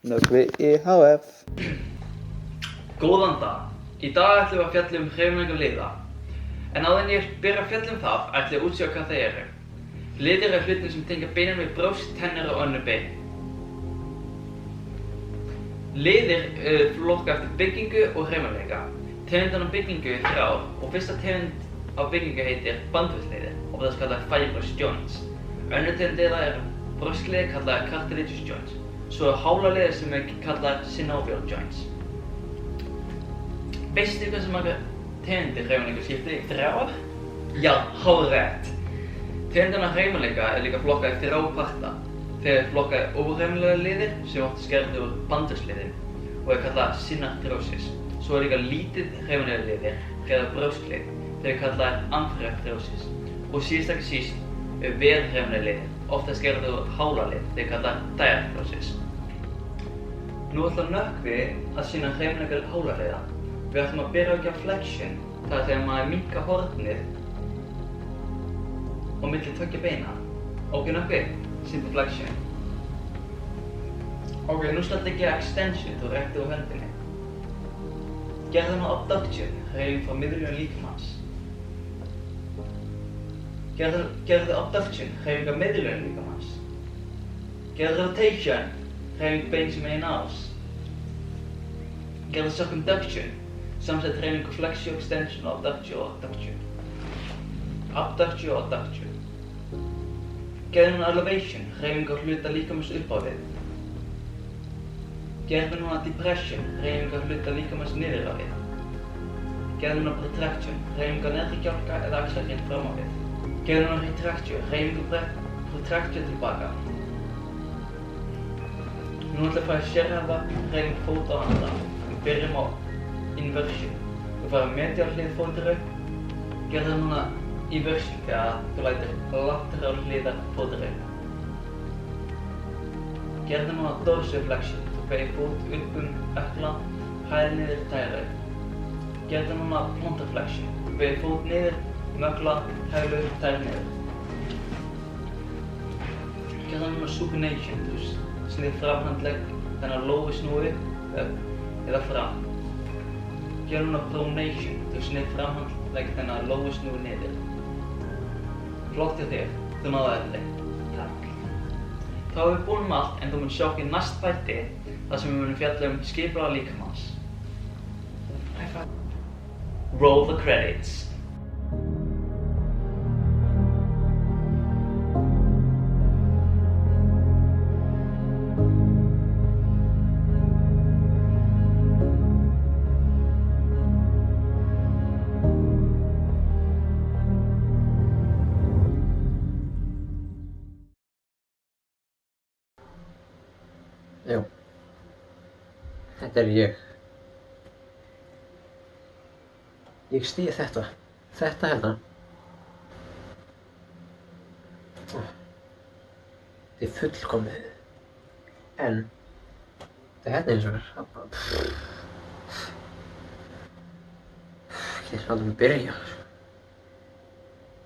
Nökkvi IHF. Góðan dag. Í dag ætlum við að fjalla hreyfingar liða. En áður en ég byrja að fjalla það, ætlum ég að útskýra hvað það eru. Liðir hlutir sem tengja beinin við brjóst, tennur og önnur bein. Liðir flokka eftir byggingu og hreyfanleika. Tegundan af byggingu er þrjár og fyrsta tegund af byggingu heitir bandvefsliðir og það er kallað fibrous joints. Önnur tegund þeirra er brjóskliðir kallað cartilaginous joints. Svo er hálaliðir sem er kallað synovial joints. Veistu hvað sem margar tegundir hreyfanleika skipta í þrjár? Já, hárrétt. Tegundan af hreyfanleika er líka flokkað eftir þrjá parta. Þeir eru flokkað í óhreyfanlega liðir sem oft skerðir úr bandvefsliðir og er kallað synarthrosis. Svo er líka lítið hreyfanlega liðir, eða brjósklið, þeir eru kallað amphirethrosis. Og síðast ekki síst er vel hreyfanlega liðir, ofta skerðir úr hálalið, þeir eru kallað diarthrosis. Nú ætlar Nökkvi að sýna hreyfanleika hálaliða. Við ætlum að byrja að gera flexion, það er þegar maður minnka hornið og milli tveggja beina. Ok, Nökkvi, sýndu flexion. Ok, nú skal þetta gera extension, þú rektir úr hendinni. Gerðu nú abduction, hreyfing frá miðjum líkamans. Gerðu abduction, hreyfing frá miðjum líkamans. Gerðu rotation, hreyfing bein sem er ás. Gerðu circumduction, samsett hreyfing og flexio, extension og abduction og adduction. Abduction og adduction. Gerðu núna elevation, hreyfing á hluta líkamans upp á við. Gerðu núna depression, hreyfing á hluta líkamans niður á við. Gerðu núna protraction, hreyfing á neðri kjálka eða axlargrind fram á við. Gerðu núna retraction, hreyfing og protraction tilbaka. Nú ætlum við að fara að sérhæfa hreyfing fóta og handa. Við byrjum á inversion. Við farum medial hlið fótur upp. Gerðu núna eversion þegar þú lætur lateral hliðar fótur upp. Gerðu núna dorsiflexion. Þú beygir fót upp ökkla, hæðir niður tæra upp. Gerðu núna plantar flexion. Þú beygir fót niður, ökkla, hæðir upp, tæra niður. Gerðu núna supination. Þú snýr framhandlegg þannig að lófið snúi upp eða fram. Gerðu núna pronation. Þú snýr framhandlegg þannig að lófið snúi niður. Flott hjá þér, þú náðu þetta. Takk. Þá erum við búin allt en þú mun sjá okkur í næst þætti þar sem við munum fjalla skipulag líkamans. Roll the credits. Já, þetta er ég. Ég stýði þetta hérna. Þið er fullkomið. En það er hérna eins og er. Ég er aldrei að byrja.